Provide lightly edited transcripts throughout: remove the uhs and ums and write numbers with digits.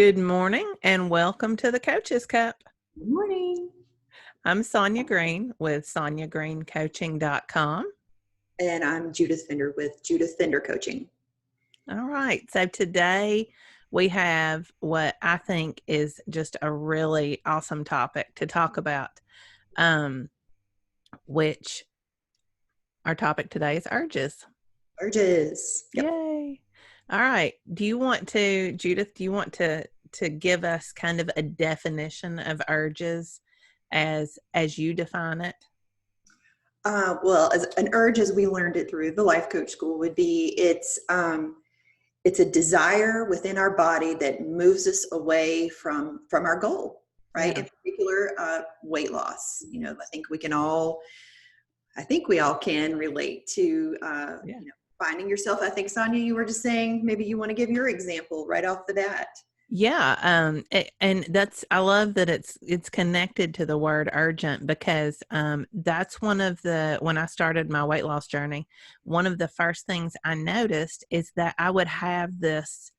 Good morning and welcome to the Coach's Cup. Good morning. I'm Sonya Green with SonyaGreenCoaching.com. And I'm Judith Fender with Judith Fender Coaching. All right. So today we have what I think is just a really awesome topic to talk about, which our topic today is urges. Urges. Yep. Yay. All right. Judith, do you want to give us kind of a definition of urges as you define it? Well, as an urge, as we learned it through the life coach school, would be it's a desire within our body that moves us away from our goal, right? Yeah. In particular, weight loss. I think we all can relate to finding yourself. I think, Sonya, you were just saying maybe you want to give your example right off the bat. Yeah. I love that it's connected to the word urgent because that's when I started my weight loss journey, one of the first things I noticed is that I would have this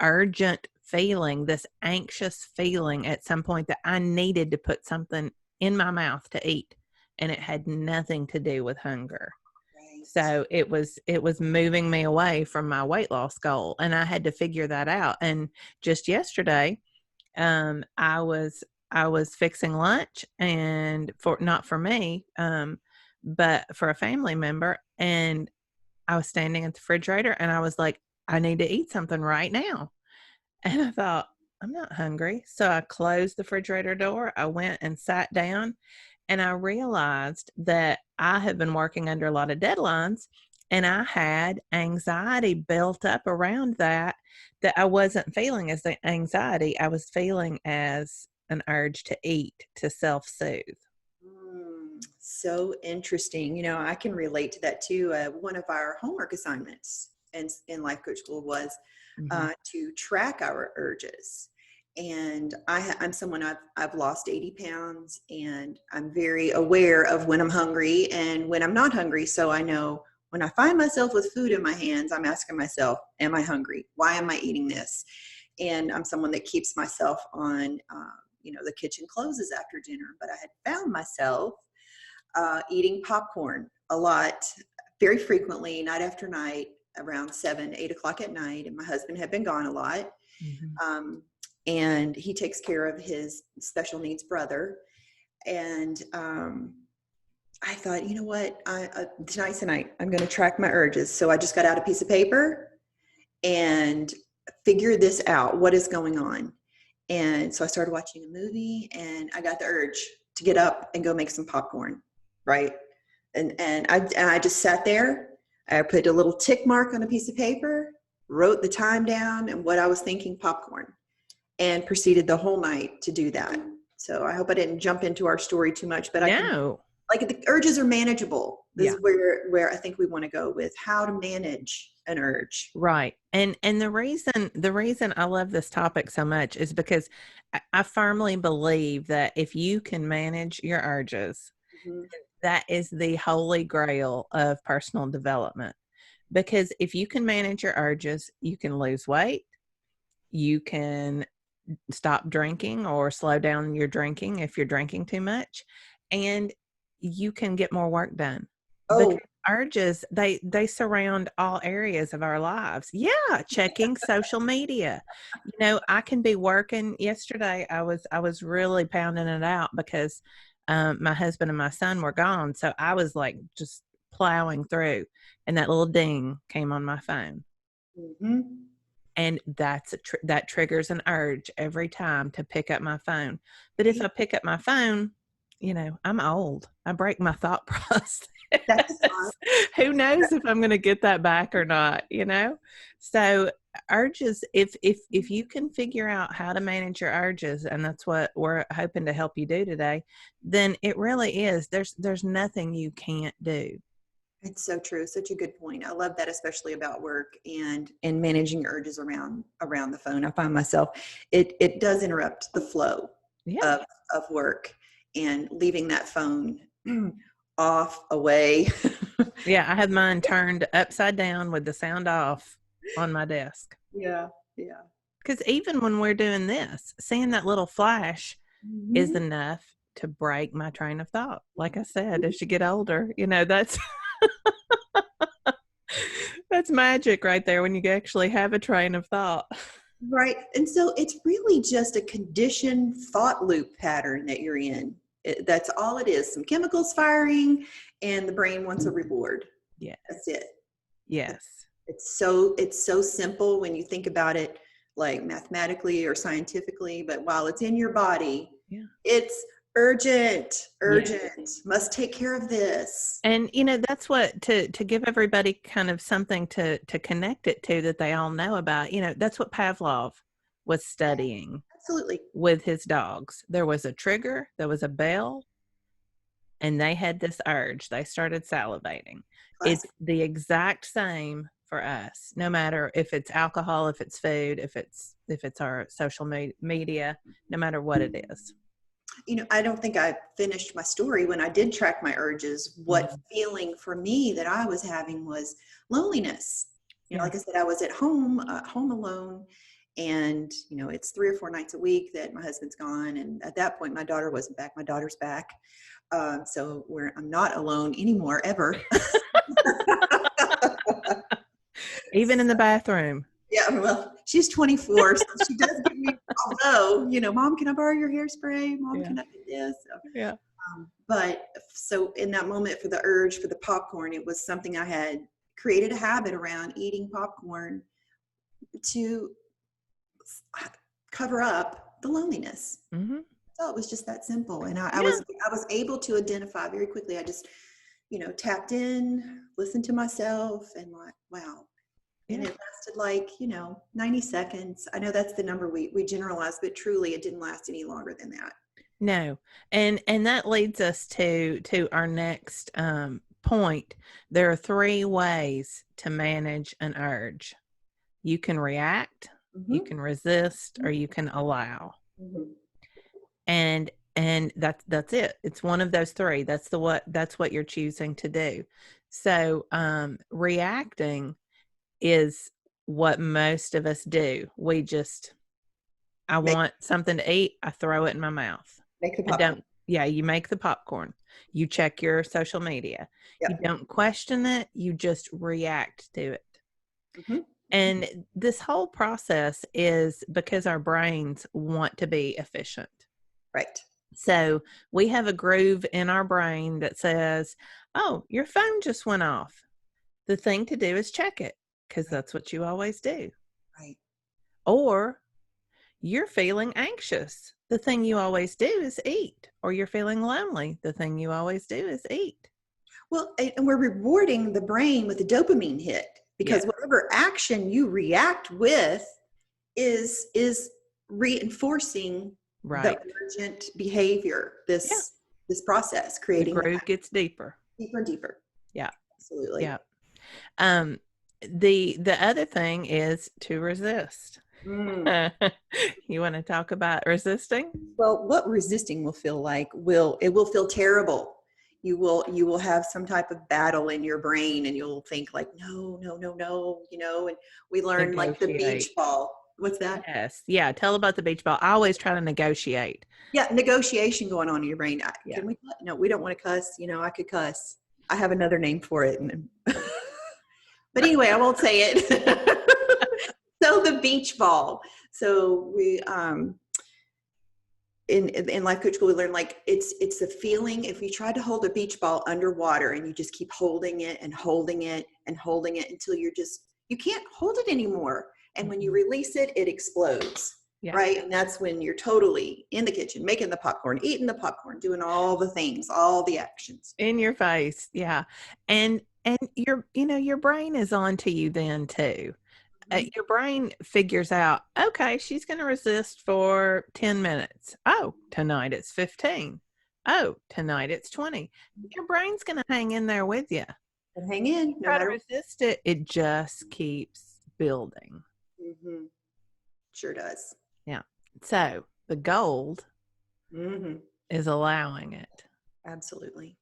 urgent feeling, this anxious feeling at some point that I needed to put something in my mouth to eat, and it had nothing to do with hunger. So it was moving me away from my weight loss goal, and I had to figure that out. And just yesterday, I was fixing lunch, and not for me, but for a family member, and I was standing at the refrigerator, and I was like, I need to eat something right now. And I thought, I'm not hungry. So I closed the refrigerator door. I went and sat down, and I realized that I have been working under a lot of deadlines, and I had anxiety built up around that I wasn't feeling as the anxiety. I was feeling as an urge to eat, to self-soothe. So interesting. I can relate to that too. One of our homework assignments in Life Coach School was to track our urges. And I'm someone I've lost 80 pounds, and I'm very aware of when I'm hungry and when I'm not hungry. So I know when I find myself with food in my hands, I'm asking myself, am I hungry? Why am I eating this? And I'm someone that keeps myself on, the kitchen closes after dinner. But I had found myself eating popcorn a lot, very frequently, night after night, around 7, 8 o'clock at night. And my husband had been gone a lot. And he takes care of his special needs brother. And I thought, you know what, tonight's the night. I'm going to track my urges. So I just got out a piece of paper and figured this out. What is going on? And so I started watching a movie, and I got the urge to get up and go make some popcorn, right? And I just sat there. I put a little tick mark on a piece of paper, wrote the time down and what I was thinking, popcorn, and proceeded the whole night to do that. So I hope I didn't jump into our story too much, but the urges are manageable. This is where I think we want to go with how to manage an urge. Right. And the reason I love this topic so much is because I firmly believe that if you can manage your urges, that is the holy grail of personal development. Because if you can manage your urges, you can lose weight, you can stop drinking or slow down your drinking if you're drinking too much, and you can get more work done. Because urges, they surround all areas of our lives. Yeah, checking social media. I can be working. Yesterday, I was really pounding it out because my husband and my son were gone, so I was like just plowing through, and that little ding came on my phone. And that triggers an urge every time to pick up my phone. But if I pick up my phone, I'm old. I break my thought process. Who knows if I'm going to get that back or not, So urges, if you can figure out how to manage your urges, and that's what we're hoping to help you do today, then it really is. There's nothing you can't do. It's so true. Such a good point. I love that, especially about work and managing urges around the phone. I find myself, it does interrupt the flow of work, and leaving that phone off, away. Yeah, I have mine turned upside down with the sound off on my desk. Yeah. Because even when we're doing this, seeing that little flash is enough to break my train of thought. Like I said, as you get older, that's that's magic right there when you actually have a train of thought. Right. And so it's really just a conditioned thought loop pattern that you're in. That's all it is. Some chemicals firing and the brain wants a reward. Yes. That's it. Yes. It's so simple when you think about it, like mathematically or scientifically, but while it's in your body, it's urgent, must take care of this. And, that's what, to give everybody kind of something to connect it to that they all know about, that's what Pavlov was studying. Absolutely. With his dogs. There was a trigger, there was a bell, and they had this urge. They started salivating. Classic. It's the exact same for us, no matter if it's alcohol, if it's food, if it's our social media, no matter what it is. I don't think I finished my story when I did track my urges. What feeling for me that I was having was loneliness. Like I said, I was at home alone, and it's 3 or 4 nights a week that my husband's gone, and at that point my daughter wasn't back. My daughter's back, so I'm not alone anymore ever. Even in the bathroom. Yeah, well, she's 24, so she does give me, although, Mom, can I borrow your hairspray? Mom, can I do this? So, but so in that moment for the urge for the popcorn, it was something I had created a habit around eating popcorn to cover up the loneliness. So it was just that simple. And I was able to identify very quickly. I just, tapped in, listened to myself, and like, wow. And it lasted 90 seconds. I know that's the number we generalize, but truly it didn't last any longer than that. No. And that leads us to our next point. There are 3 ways to manage an urge. You can react, you can resist, or you can allow. And that's it. It's one of those 3. That's what you're choosing to do. So reacting is what most of us do. I want something to eat, I throw it in my mouth. Make the popcorn. You make the popcorn. You check your social media. You don't question it, you just react to it. And this whole process is because our brains want to be efficient. Right. So we have a groove in our brain that says, oh, your phone just went off. The thing to do is check it, because that's what you always do. Right. Or you're feeling anxious. The thing you always do is eat. Or you're feeling lonely. The thing you always do is eat. Well, and we're rewarding the brain with a dopamine hit, because whatever action you react with is reinforcing the urgent behavior. This process, creating the groove gets deeper and deeper. Yeah, absolutely. Yeah. The other thing is to resist. You want to talk about resisting? Well, what resisting will feel like it will feel terrible. You will have some type of battle in your brain, and you'll think like, no, and we learn like the beach ball. What's that? Yes. Yeah. Tell about the beach ball. I always try to negotiate. Yeah. Negotiation going on in your brain. Can we? No, we don't want to cuss. I could cuss. I have another name for it. But anyway, I won't say it. So the beach ball. So we, in life coach school, we learn like it's the feeling. If you try to hold a beach ball underwater and you just keep holding it and holding it and holding it until you can't hold it anymore. And when you release it, it explodes. Yeah. Right. And that's when you're totally in the kitchen, making the popcorn, eating the popcorn, doing all the things, all the actions. In your face. Yeah. And your brain is on to you then too. Your brain figures out, okay, she's going to resist for 10 minutes. Oh, tonight it's 15. Oh, tonight it's 20. Your brain's going to hang in there with you. And hang in. Try to resist it. It just keeps building. Sure does. Yeah. So the gold is allowing it. Absolutely.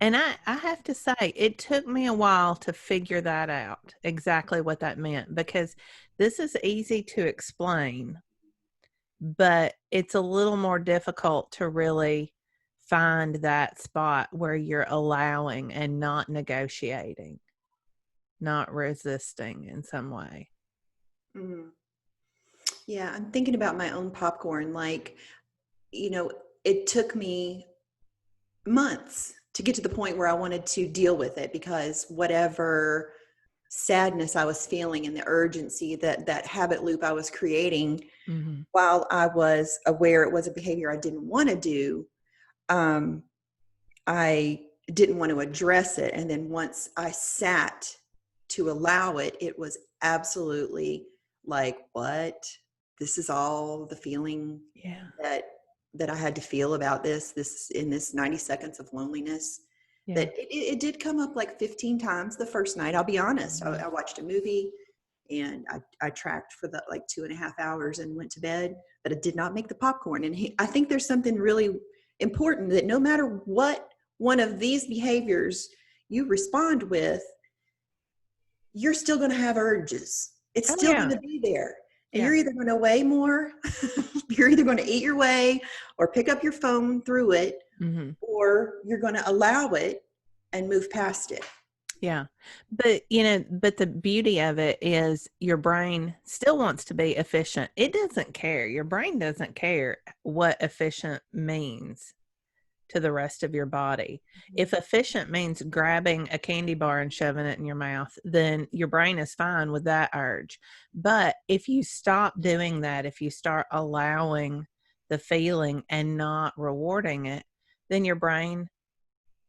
And I have to say, it took me a while to figure that out, exactly what that meant, because this is easy to explain, but it's a little more difficult to really find that spot where you're allowing and not negotiating, not resisting in some way. Mm. Yeah, I'm thinking about my own popcorn. Like, you know, it took me months to get to the point where I wanted to deal with it, because whatever sadness I was feeling and the urgency that that habit loop I was creating, Mm-hmm. while I was aware it was a behavior I didn't want to do, um, I didn't want to address it. And then once I sat to allow it, it was absolutely like, what? This is all the feeling Yeah. that that I had to feel about this in this 90 seconds of loneliness. Yeah. That it did come up like 15 times the first night. I'll be honest. Mm-hmm. I watched a movie and I tracked for the like 2.5 hours and went to bed, but I did not make the popcorn. And I think there's something really important, that no matter what one of these behaviors you respond with, you're still going to have urges. It's Oh, still going yeah. to be there. And Yeah. you're either going to weigh more, you're either going to eat your way or pick up your phone through it, Mm-hmm. or you're going to allow it and move past it. Yeah. But, but the beauty of it is your brain still wants to be efficient. It doesn't care. Your brain doesn't care what efficient means to the rest of your body. If efficient means grabbing a candy bar and shoving it in your mouth, then your brain is fine with that urge. But if you stop doing that, if you start allowing the feeling and not rewarding it, then your brain,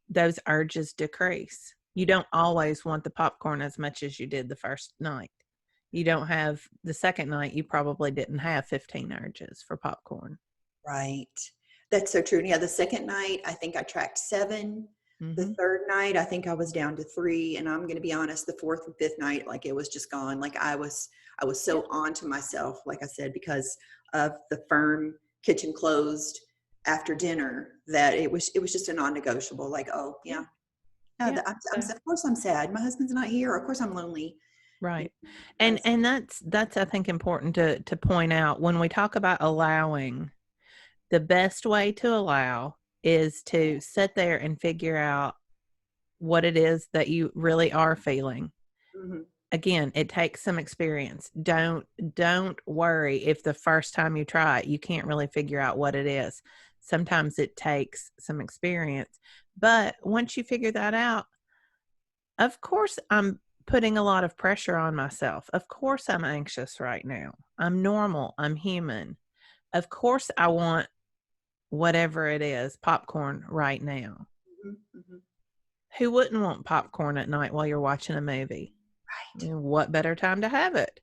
those urges decrease. You don't always want the popcorn as much as you did the first night. You don't have the second night, you probably didn't have 15 urges for popcorn. Right. That's so true. Yeah, the second night, I think I tracked 7. The Mm-hmm. third night, I think I was down to 3. And I'm going to be honest, the fourth and fifth night, like it was just gone. Like I was Yeah. so on to myself, like I said, because of the firm kitchen closed after dinner, that it was just a non-negotiable. Like, oh Yeah. yeah, yeah. Yeah. Of course I'm sad. My husband's not here. Of course I'm lonely. Right. You And because and that's I think important to point out when we talk about allowing, the best way to allow is to sit there and figure out what it is that you really are feeling. mhm, Again, it takes some experience. Don't worry if the first time you try it you can't really figure out what it is. Sometimes it takes some experience. But once you figure that out, of course, I'm putting a lot of pressure on myself. Of course, I'm anxious right now. I'm normal. I'm human. Of course, I want whatever it is, popcorn right now. mhm, mhm. Who wouldn't want popcorn at night while you're watching a movie? Right. What better time to have it?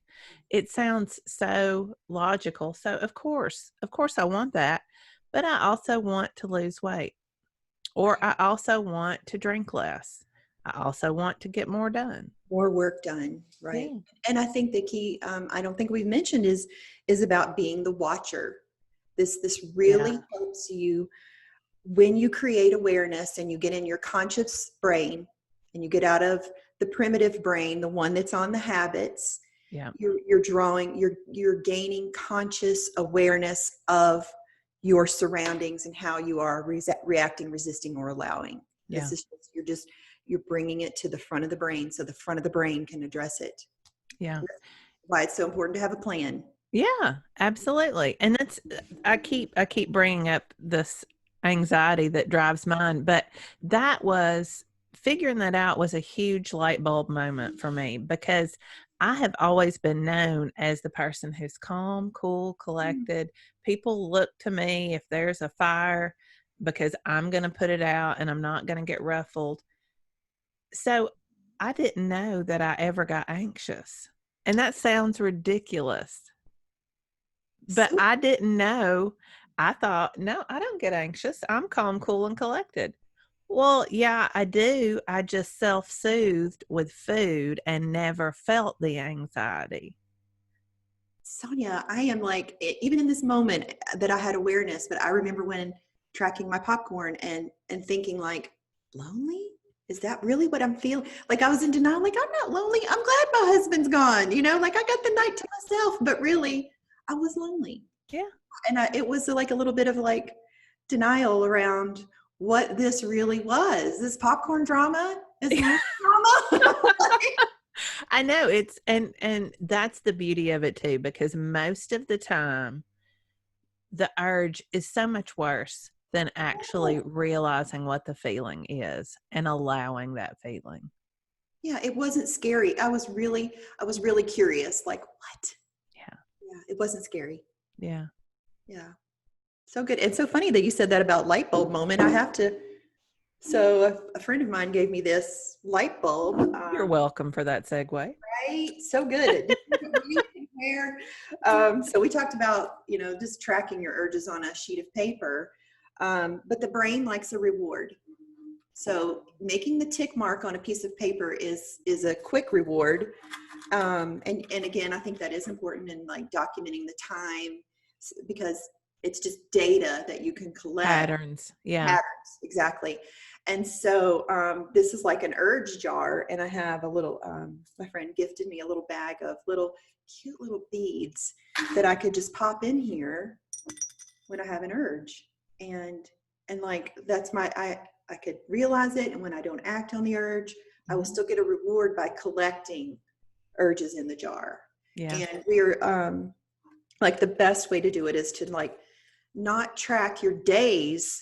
It sounds so logical. So, of course, I want that. But I also want to lose weight, or I also want to drink less. I also want to get more done. More work done, right? Yeah. And I think the key, I don't think we've mentioned, is about being the watcher. This Yeah. really helps you when you create awareness and you get in your conscious brain and you get out of the primitive brain, the one that's on the habits. Yeah. You're gaining conscious awareness of your surroundings and how you are reacting, resisting, or allowing. Yeah. You're bringing it to the front of the brain so the front of the brain can address it. Yeah. That's why it's so important to have a plan. Yeah, absolutely. And that's I keep bringing up this anxiety that drives mine, but that was figuring that out was a huge light bulb moment for me because I have always been known as the person who's calm, cool, Mm. collected. People look to me if there's a fire because I'm going to put it out and I'm not going to get ruffled. So I didn't know that I ever got anxious. And that sounds ridiculous, but So I didn't know. I thought, no, I don't get anxious. I'm calm, cool, and collected. Well, yeah, I do. I just self soothed with food and never felt the anxiety. Sonia, I am like, even in this moment that I had awareness, but I remember when tracking my popcorn and thinking like, lonely? Is that really what I'm feeling? Like I was in denial, like I'm not lonely. I'm glad my husband's gone, like I got the night to myself, but really I was lonely. Yeah. And it was like a little bit of like denial around what this really was. This popcorn drama is drama. I know and that's the beauty of it too, because most of the time the urge is so much worse than actually realizing what the feeling is and allowing that feeling. Yeah, it wasn't scary. I was really curious. Like, what? Yeah, it wasn't scary. Yeah. Yeah. So good. It's so funny that you said that about light bulb moment. I have to. So a friend of mine gave me this light bulb. You're welcome for that segue. Right. So good. So we talked about, just tracking your urges on a sheet of paper. But the brain likes a reward. So making the tick mark on a piece of paper is a quick reward. And again, I think that is important in like documenting the time, because it's just data that you can collect. Patterns. Yeah. Patterns, exactly. And so this is like an urge jar, and I have a little, my friend gifted me a little bag of cute little beads that I could just pop in here when I have an urge. And like, that's I could realize it. And when I don't act on the urge, I will still get a reward by collecting urges in the jar. Yeah. And we're like, the best way to do it is to like not track your days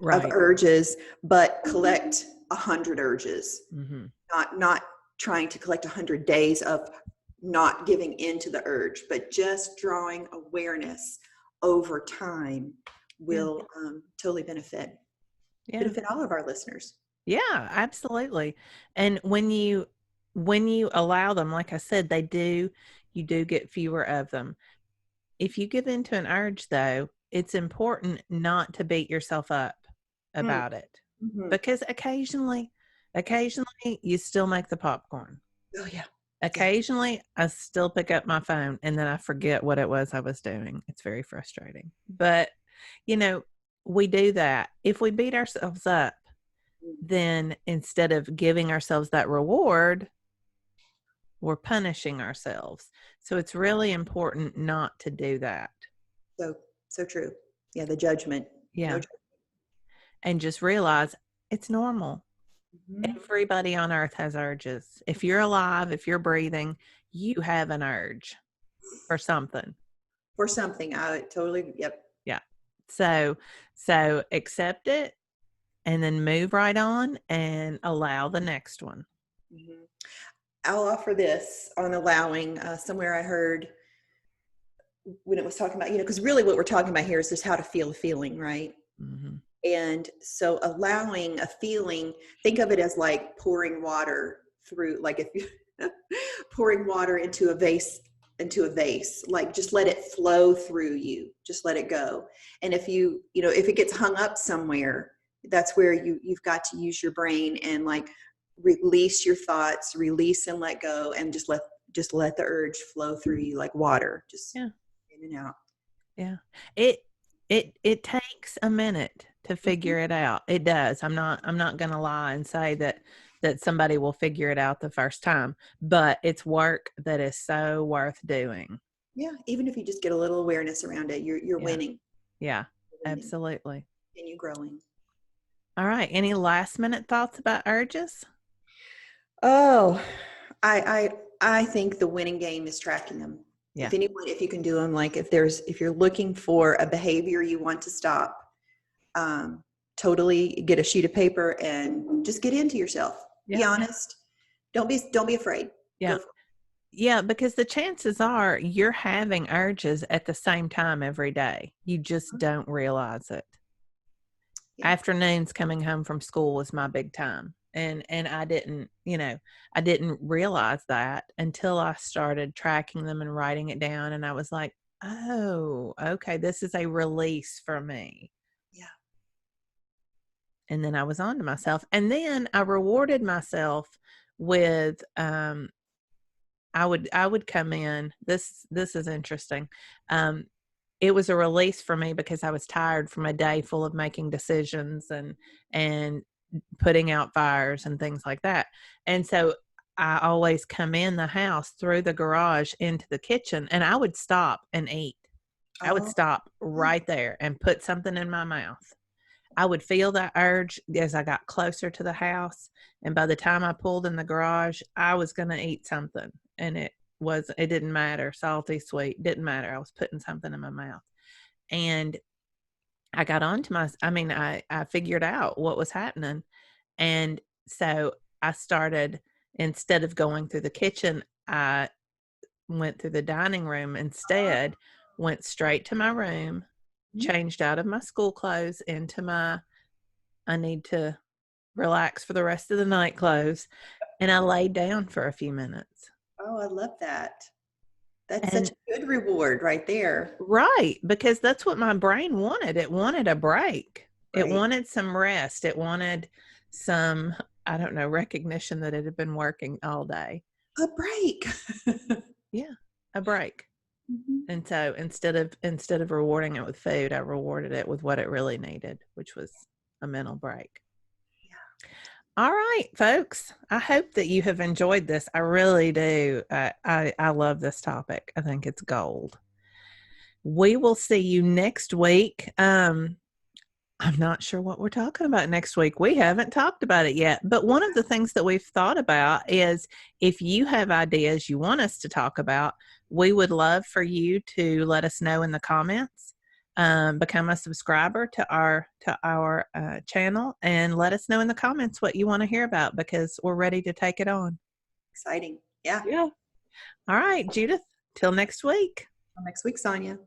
of urges, but collect 100 urges. Mm-hmm. Not trying to collect 100 days of not giving into the urge, but just drawing awareness over time will totally benefit all of our listeners. Yeah, absolutely. And when you allow them, like I said, you do get fewer of them. If you give into an urge though, it's important not to beat yourself up about it, because occasionally you still make the popcorn. Oh yeah. Occasionally I still pick up my phone and then I forget what it was I was doing. It's very frustrating, but we do that. If we beat ourselves up, then instead of giving ourselves that reward, we're punishing ourselves. So it's really important not to do that. So true. Yeah. The judgment. Yeah. No judgment. And just realize it's normal. Mm-hmm. Everybody on earth has urges. If you're alive, if you're breathing, you have an urge for something. I totally, yep. Yeah. So accept it and then move right on and allow the next one. Mm-hmm. I'll offer this on allowing. Somewhere I heard when it was talking about, because really what we're talking about here is just how to feel a feeling, right? Mm-hmm. And so allowing a feeling, think of it as like pouring water through, like if you pouring water into a vase, like just let it flow through you, just let it go. And if if it gets hung up somewhere, that's where you've got to use your brain and like release your thoughts, release and let go, and just let the urge flow through you like water, just in and out. Yeah. It takes a minute to figure it out. It does. I'm not going to lie and say that somebody will figure it out the first time, but it's work that is so worth doing. Yeah. Even if you just get a little awareness around it, you're winning. Yeah, absolutely. And you growing. All right. Any last minute thoughts about urges? Oh, I think the winning game is tracking them. Yeah. If you can do them, like if you're looking for a behavior you want to stop, totally get a sheet of paper and just get into yourself. Yeah. Be honest. Don't be afraid. Yeah. Yeah. Because the chances are you're having urges at the same time every day. You just don't realize it. Yeah. Afternoons coming home from school was my big time. And I didn't realize that until I started tracking them and writing it down. And I was like, oh, okay, this is a release for me. Yeah. And then I was on to myself. And then I rewarded myself with, I would come in, this is interesting. It was a release for me because I was tired from a day full of making decisions and putting out fires and things like that. And so I always come in the house through the garage into the kitchen, and I would stop and eat. I would Oh, stop right there and put something in my mouth. I would feel that urge as I got closer to the house. And by the time I pulled in the garage, I was going to eat something. And it didn't matter, salty, sweet, didn't matter. I was putting something in my mouth. And I got onto I figured out what was happening. And so I started, instead of going through the kitchen, I went through the dining room instead, went straight to my room, changed out of my school clothes into my, I need to relax for the rest of the night clothes. And I laid down for a few minutes. oh, I love that. That's And such a good reward right there. right, because that's what my brain wanted. It wanted a break. It Right. wanted some rest. It wanted some, I don't know, recognition that it had been working all day. A break. Yeah, a break. Mhm. And so instead of rewarding it with food, I rewarded it with what it really needed, which was a mental break. All right, folks. I hope that you have enjoyed this. I really do. I love this topic. I think it's gold. We will see you next week. I'm not sure what we're talking about next week. We haven't talked about it yet. But one of the things that we've thought about is, if you have ideas you want us to talk about, we would love for you to let us know in the comments. Become a subscriber to our channel, and let us know in the comments what you want to hear about, because we're ready to take it on. Exciting. Yeah. Yeah. All right, Judith. Till next week. Till next week, Sonya.